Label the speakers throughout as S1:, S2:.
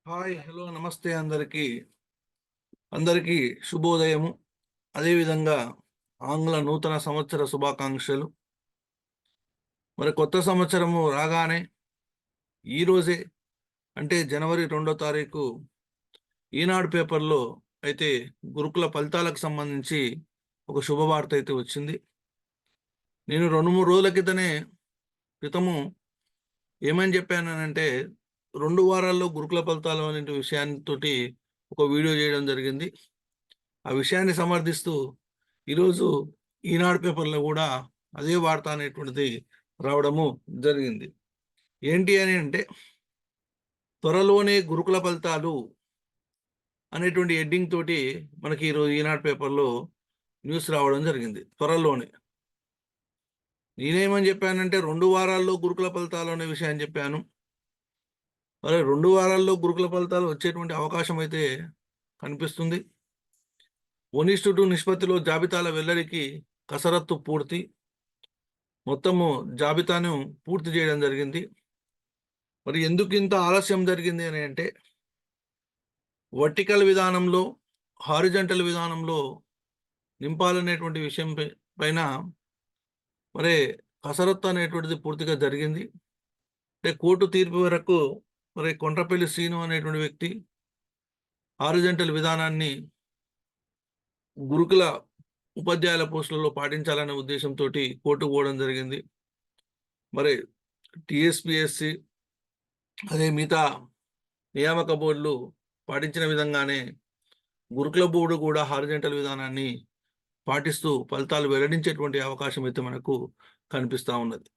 S1: Hi hello నమస్తే అందరికీ అందరికీ శుభోదయము. అదేవిధంగా ఆంగ్ల నూతన సంవత్సర శుభాకాంక్షలు. మరి కొత్త సంవత్సరము రాగానే ఈరోజే అంటే జనవరి 2వ తారీఖు ఈనాడు పేపర్లో అయితే గురుకుల ఫలితాలకు సంబంధించి ఒక శుభవార్త అయితే వచ్చింది. నేను 2-3 రోజుల క్రితము ఏమని చెప్పానంటే 2 వారాల్లో గురుకుల ఫలితాలు అనే విషయాన్నితోటి ఒక వీడియో చేయడం జరిగింది. ఆ విషయాన్ని సమర్థిస్తూ ఈరోజు ఈనాడు పేపర్లో కూడా అదే వార్త అనేటువంటిది రావడము జరిగింది. ఏంటి అని అంటే, త్వరలోనే గురుకుల ఫలితాలు అనేటువంటి హెడ్డింగ్ తోటి మనకి ఈరోజు ఈనాడు పేపర్లో న్యూస్ రావడం జరిగింది. త్వరలోనే నేనేమని చెప్పానంటే 2 వారాల్లో గురుకుల ఫలితాలు అనే విషయాన్ని చెప్పాను. మరి 2 వారాల్లో గురుకుల ఫలితాలు వచ్చేటువంటి అవకాశం అయితే కనిపిస్తుంది. 1:2 నిష్పత్తిలో జాబితాల వెల్లడికి కసరత్తు పూర్తి. మొత్తము జాబితాను పూర్తి చేయడం జరిగింది. మరి ఎందుకు ఇంత ఆలస్యం జరిగింది అని అంటే, వర్టికల్ విధానంలో హారిజంటల్ విధానంలో నింపాలనేటువంటి విషయం పైన మరి కసరత్తు అనేటువంటిది పూర్తిగా జరిగింది. అంటే కోర్టు తీర్పు వరకు మరి కొండ్రపల్లి శ్రీను అనేటువంటి వ్యక్తి హారిజంటల్ విధానాన్ని గురుకుల ఉపాధ్యాయుల పోస్టులలో పాటించాలనే ఉద్దేశంతో కోర్టుకు పోవడం జరిగింది. మరి టీఎస్పీఎస్సి అదే మిగతా నియామక బోర్డులు పాటించిన విధంగానే గురుకుల బోర్డు కూడా హారిజంటల్ విధానాన్ని పాటిస్తూ ఫలితాలు వెల్లడించేటువంటి అవకాశం అయితే మనకు కనిపిస్తూ ఉన్నది.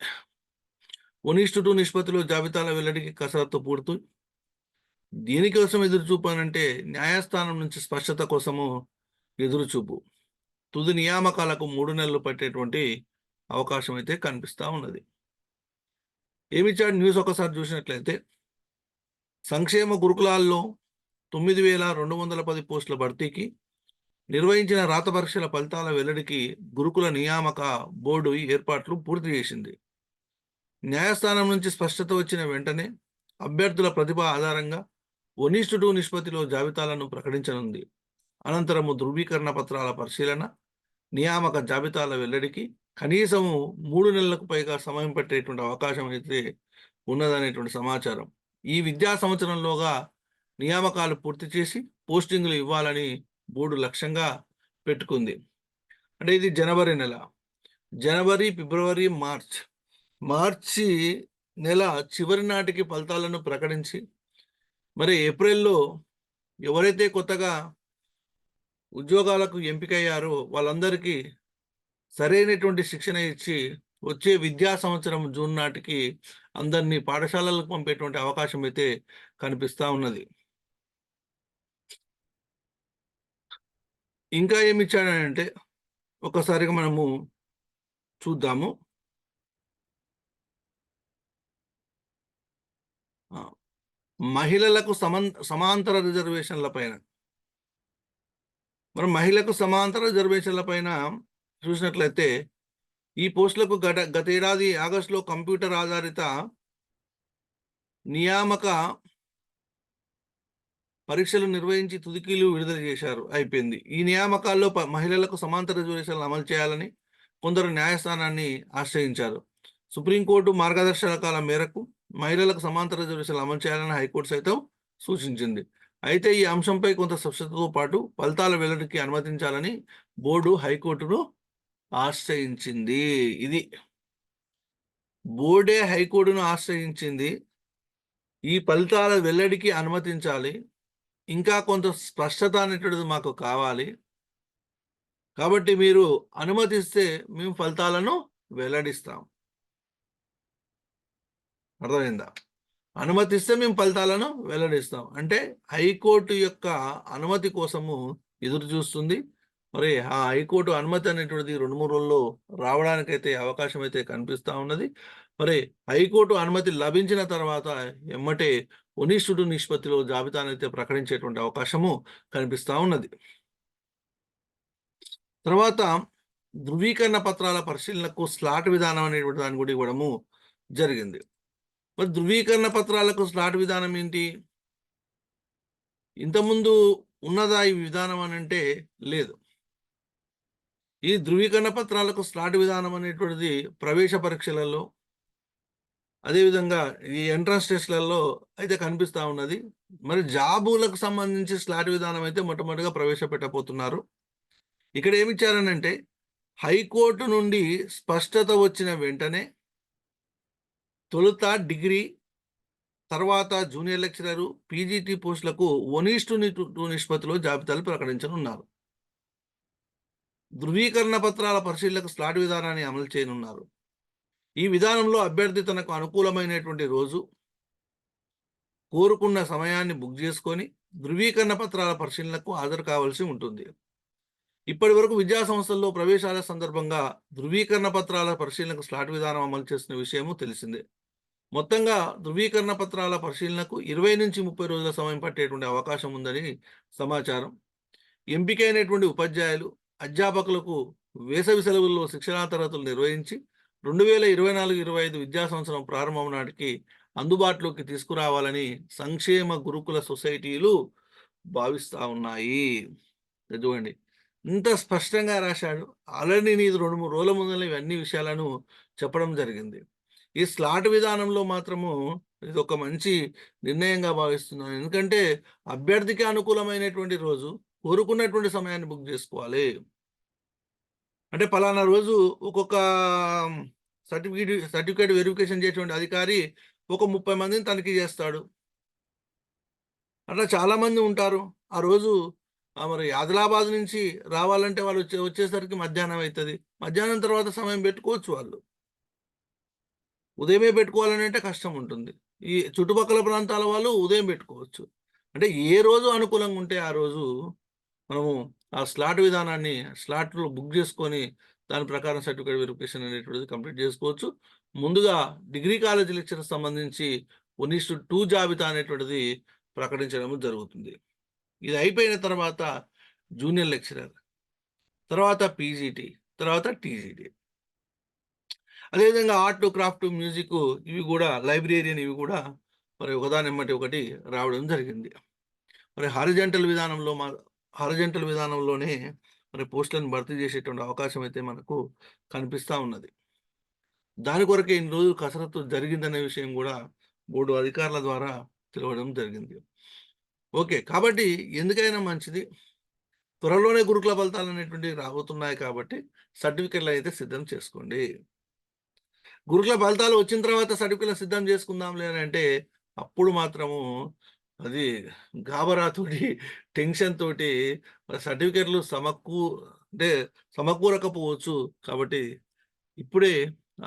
S1: 1:2 నిష్పత్తిలో జాబితాల వెల్లడికి కసరత్తు పూర్తి. దీనికోసం ఎదురుచూపానంటే న్యాయస్థానం నుంచి స్పష్టత కోసము ఎదురుచూపు. తుది నియామకాలకు 3 నెలలు పట్టేటువంటి అవకాశం అయితే కనిపిస్తూ ఉన్నది. ఏమిచ్చాడు న్యూస్ ఒకసారి చూసినట్లయితే, సంక్షేమ గురుకులాల్లో 9,210 పోస్టుల భర్తీకి నిర్వహించిన రాత పరీక్షల ఫలితాల వెల్లడికి గురుకుల నియామక బోర్డు ఏర్పాట్లు పూర్తి చేసింది. న్యాయస్థానం నుంచి స్పష్టత వచ్చిన వెంటనే అభ్యర్థుల ప్రతిభ ఆధారంగా 1:2 నిష్పత్తిలో జాబితాలను ప్రకటించనుంది. అనంతరము ధృవీకరణ పత్రాల పరిశీలన, నియామక జాబితాల వెల్లడికి కనీసము 3 నెలలకు పైగా సమయం పట్టేటువంటి అవకాశం అయితే ఉన్నదనేటువంటి సమాచారం. ఈ విద్యా సంవత్సరంలోగా నియామకాలు పూర్తి చేసి పోస్టింగ్లు ఇవ్వాలని బోర్డు లక్ష్యంగా పెట్టుకుంది. అంటే ఇది జనవరి నెల. జనవరి, ఫిబ్రవరి, మార్చి నెల చివరి నాటికి ఫలితాలను ప్రకటించి మరి ఏప్రిల్లో ఎవరైతే కొత్తగా ఉద్యోగాలకు ఎంపికయ్యారో వాళ్ళందరికీ సరైనటువంటి శిక్షణ ఇచ్చి వచ్చే విద్యా సంవత్సరం జూన్ నాటికి అందరినీ పాఠశాలలకు పంపేటువంటి అవకాశం అయితే కనిపిస్తూ ఉన్నది. ఇంకా ఏమి ఇచ్చాడంటే ఒకసారిగా మనము చూద్దాము. మహిళలకు సమాంతర రిజర్వేషన్ల పైన మనం మహిళలకు సమాంతర రిజర్వేషన్ల పైన చూసినట్లయితే ఈ పోస్టులకు గతేడాది ఆగస్టులో కంప్యూటర్ ఆధారిత నియామక పరీక్షలు నిర్వహించి తుదికీలు విడుదల చేశారు. అయిపోయింది. ఈ నియామకాల్లో మహిళలకు సమాంతర రిజర్వేషన్లు అమలు చేయాలని కొందరు న్యాయస్థానాన్ని ఆశ్రయించారు. సుప్రీంకోర్టు మార్గదర్శకాల మేరకు మహిళలకు సమాంతర రిజర్వేషన్లు అమలు చేయాలని హైకోర్టు సైతం సూచించింది. అయితే ఈ అంశంపై కొంత స్పష్టతతో పాటు ఫలితాల వెల్లడికి అనుమతించాలని బోర్డు హైకోర్టును ఆశ్రయించింది. ఇది బోర్డే హైకోర్టును ఆశ్రయించింది. ఈ ఫలితాల వెల్లడికి అనుమతించాలి, ఇంకా కొంత స్పష్టత అనేటువంటిది మాకు కావాలి, కాబట్టి మీరు అనుమతిస్తే మేము ఫలితాలను వెల్లడిస్తాం. అర్థమైందా? అనుమతిస్తే మేము ఫలితాలను వెల్లడిస్తాం అంటే హైకోర్టు యొక్క అనుమతి కోసము ఎదురు చూస్తుంది. మరి ఆ హైకోర్టు అనుమతి అనేటువంటిది 2-3 రోజుల్లో రావడానికైతే అవకాశం అయితే కనిపిస్తూ ఉన్నది. మరి హైకోర్టు అనుమతి లభించిన తర్వాత ఎమ్మటే 1:2 నిష్పత్తిలో జాబితానైతే ప్రకటించేటువంటి అవకాశము కనిపిస్తూ ఉన్నది. తర్వాత ధృవీకరణ పత్రాల పరిశీలనకు స్లాట్ విధానం అనేటువంటి దాని కూడా ఇవ్వడము జరిగింది. మరి ధృవీకరణ పత్రాలకు స్లాట్ విధానం ఏంటి? ఇంతకుముందు ఉన్నదా ఈ విధానం అనంటే లేదు. ఈ ధృవీకరణ పత్రాలకు స్లాట్ విధానం అనేటువంటిది ప్రవేశ పరీక్షలలో, అదేవిధంగా ఈ ఎంట్రన్స్ టెస్ట్‌లలో అయితే కనిపిస్తా ఉన్నది. మరి జాబులకు సంబంధించి స్లాట్ విధానం అయితే మొట్టమొదటిగా ప్రవేశపెట్టబోతున్నారు. ఇక్కడ ఏమిచ్చారనంటే, హైకోర్టు నుండి స్పష్టత వచ్చిన వెంటనే తొలుత డిగ్రీ, తర్వాత జూనియర్ లెక్చరరు, పీజీటీ పోస్టులకు 1:2 నిష్పత్తిలో జాబితాలు ప్రకటించనున్నారు. ధృవీకరణ పత్రాల పరిశీలనకు స్లాట్ విధానాన్ని అమలు చేయనున్నారు. ఈ విధానంలో అభ్యర్థి తనకు అనుకూలమైనటువంటి రోజు, కోరుకున్న సమయాన్ని బుక్ చేసుకొని ధృవీకరణ పత్రాల పరిశీలనకు హాజరు కావాల్సి ఉంటుంది. ఇప్పటివరకు విద్యా సంస్థల్లో ప్రవేశాల సందర్భంగా ధృవీకరణ పత్రాల పరిశీలనకు స్లాట్ విధానం అమలు చేస్తున్న విషయము తెలిసిందే. మొత్తంగా ధృవీకరణ పత్రాల పరిశీలనకు 20-30 రోజుల సమయం పట్టేటువంటి అవకాశం ఉందని సమాచారం. ఎంపికైనటువంటి ఉపాధ్యాయులు, అధ్యాపకులకు వేసవి సెలవుల్లో శిక్షణా తరగతులు నిర్వహించి 2024-25 విద్యా సంవత్సరం ప్రారంభం నాటికి అందుబాటులోకి తీసుకురావాలని సంక్షేమ గురుకుల సొసైటీలు భావిస్తా ఉన్నాయి. చూడండి, ఇంత స్పష్టంగా రాశాడు. ఆల్రెడీ నేను ఇది 2-3 రోజుల ముందర ఇవన్నీ విషయాలను చెప్పడం జరిగింది. ఈ స్లాట్ విధానంలో మాత్రము ఇది ఒక మంచి నిర్ణయంగా భావిస్తున్నాను. ఎందుకంటే అభ్యర్థికి అనుకూలమైనటువంటి రోజు, కోరుకున్నటువంటి సమయాన్ని బుక్ చేసుకోవాలి. అంటే పలానా రోజు ఒక్కొక్క సర్టిఫికేట్ వెరిఫికేషన్ చేసేటువంటి అధికారి ఒక 30 మందిని తనిఖీ చేస్తాడు. అట్లా చాలామంది ఉంటారు. ఆ రోజు మరి ఆదిలాబాద్ నుంచి రావాలంటే వాళ్ళు వచ్చేసరికి మధ్యాహ్నం అవుతుంది. మధ్యాహ్నం తర్వాత సమయం పెట్టుకోవచ్చు వాళ్ళు. ఉదయమే పెట్టుకోవాలని అంటే కష్టం ఉంటుంది. ఈ చుట్టుపక్కల ప్రాంతాల వాళ్ళు ఉదయం పెట్టుకోవచ్చు. అంటే ఏ రోజు అనుకూలంగా ఉంటే ఆ రోజు మనము ఆ స్లాట్ విధానాన్ని స్లాట్‌లో బుక్ చేసుకొని దాని ప్రకారం సర్టిఫికేట్ వెరిఫికేషన్ అనేటువంటిది కంప్లీట్ చేసుకోవచ్చు. ముందుగా డిగ్రీ కాలేజ్ లెక్చరర్స్ సంబంధించి 1:2 జాబితా అనేటువంటిది ప్రకటించడం జరుగుతుంది. ఇది అయిపోయిన తర్వాత జూనియర్ లెక్చరర్, తర్వాత పీజీటీ, తర్వాత టీజీటీ. అదేవిధంగా ఆర్ట్, క్రాఫ్ట్, మ్యూజిక్ ఇవి కూడా లైబ్రేరియన్ ఇవి కూడా మరి ఒకదాని ఎమ్మటి ఒకటి రావడం జరిగింది. మరి హారిజాంటల్ విధానంలోనే మరి పోస్టులను భర్తీ చేసేటువంటి అవకాశం అయితే మనకు కనిపిస్తా ఉన్నది. దాని కొరకే ఇన్ని రోజులు కసరత్తు జరిగిందనే విషయం కూడా బోర్డు అధికారుల ద్వారా తెలవడం జరిగింది. ఓకే. కాబట్టి ఎందుకైనా మంచిది, త్వరలోనే గురుకుల ఫలితాలనేటువంటివి రాబోతున్నాయి కాబట్టి సర్టిఫికేట్‌లు అయితే సిద్ధం చేసుకోండి. గురుకుల ఫలితాలు వచ్చిన తర్వాత సర్టిఫికేట్‌లు సిద్ధం చేసుకుందాంలే అని అంటే, అప్పుడు మాత్రము అది గాబరాతోటి, టెన్షన్ తోటి సర్టిఫికేట్‌లు అంటే సమకూరకపోవచ్చు. కాబట్టి ఇప్పుడే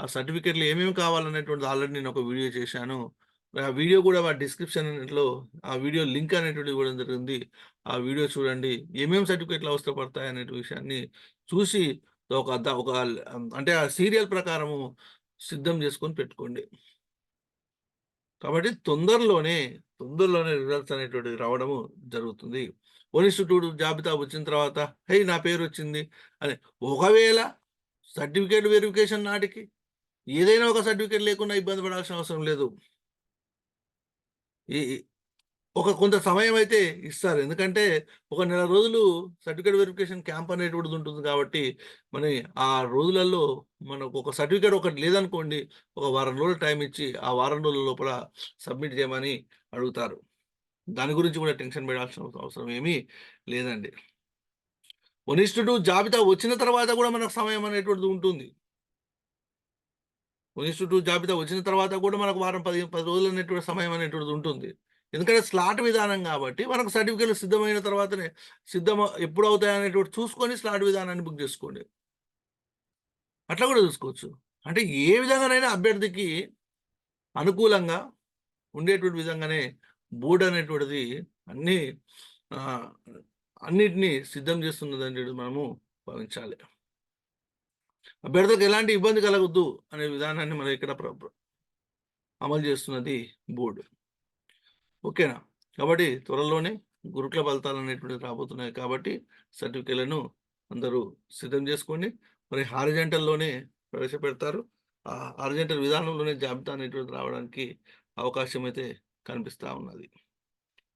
S1: ఆ సర్టిఫికేట్‌లు ఏమేమి కావాలనేటువంటిది ఆల్రెడీ నేను ఒక వీడియో చేశాను. ఆ వీడియో కూడా డిస్క్రిప్షన్‌లో ఆ వీడియో లింక్ అనేటువంటిది ఇవ్వడం జరిగింది. ఆ వీడియో చూడండి. ఏమేమి సర్టిఫికేట్‌లు అవసరపడతాయి అనే విషయాన్ని చూసి ఒక అంటే ఆ సీరియల్ ప్రకారము సిద్ధం చేసుకొని పెట్టుకోండి. కాబట్టి తొందరలోనే రిజల్ట్స్ అనేటువంటిది రావడము జరుగుతుంది. 1:2 జాబితా వచ్చిన తర్వాత హేయ్! నా పేరొచ్చింది అని ఒకవేళ సర్టిఫికేట్ వెరిఫికేషన్ నాటికి ఏదైనా ఒక సర్టిఫికేట్ లేకుండా ఇబ్బంది పడాల్సిన అవసరం లేదు. ఈ కొంత సమయం అయితే ఇస్తారు. ఎందుకంటే ఒక నెల రోజులు సర్టిఫికేట్ వెరిఫికేషన్ క్యాంప్ అనేటువంటిది ఉంటుంది కాబట్టి, మరి ఆ రోజులలో మనకు ఒక సర్టిఫికేట్ ఒకటి లేదనుకోండి, ఒక వారం రోజులు టైం ఇచ్చి, ఆ వారం రోజుల లోపల సబ్మిట్ చేయమని అడుగుతారు. దాని గురించి కూడా టెన్షన్ పడాల్సిన అవసరం ఏమీ లేదండి. 1:2 జాబితా వచ్చిన తర్వాత కూడా మనకు సమయం అనేటువంటిది ఉంటుంది. 1:2 జాబితా వచ్చిన తర్వాత కూడా మనకు వారం 10 రోజులు అనేటువంటి సమయం అనేటువంటిది ఉంటుంది. ఎందుకంటే స్లాట్ విధానం కాబట్టి మనకు సర్టిఫికేట్‌లు సిద్ధమైన తర్వాతనే ఎప్పుడవుతాయనేటువంటిది చూసుకొని స్లాట్ విధానాన్ని బుక్ చేసుకోండి. అట్లా కూడా చూసుకోవచ్చు. అంటే ఏ విధంగానైనా అభ్యర్థికి అనుకూలంగా ఉండేటువంటి విధంగానే బోర్డ్ అనేటువంటిది అన్నీ ఆహ్, అన్నిటిని సిద్ధం చేస్తున్నదనేది మనము భావించాలి. అభ్యర్థులకు ఎలాంటి ఇబ్బంది కలగొద్దు అనే విధానాన్ని మనం ఇక్కడ అమలు చేస్తున్నది బోర్డ్. ఓకేనా? కాబట్టి త్వరలోనే గురుకుల ఫలితాలనేటువంటివి రాబోతున్నాయి కాబట్టి సర్టిఫికేట్‌లను అందరూ సిద్ధం చేసుకోండి. మరి హారిజాంటల్‌లోనే ప్రవేశపెడతారు. ఆ హారిజాంటల్ విధానంలోనే జాబితా అనేటువంటిది రావడానికి అవకాశం అయితే కనిపిస్తా ఉన్నది.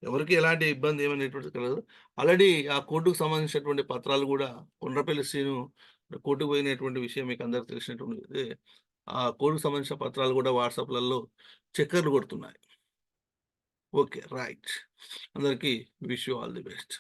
S1: ఎవరికీ ఎలాంటి ఇబ్బంది ఏమనేటువంటిది కలగదు. ఆల్రెడీ ఆ కోర్టుకు సంబంధించినటువంటి పత్రాలు గూడా కొండ్రపల్లి శ్రీను కోర్టుకు పోయినటువంటి విషయం మీకు అందరికి తెలిసినటువంటిదే. ఆ కోర్టుకు సంబంధించిన పత్రాలు గూడా వాట్సాప్‌లలో చక్కర్లు కొడుతున్నాయి. ఓకే. రైట్. అందరికీ wish you all the best.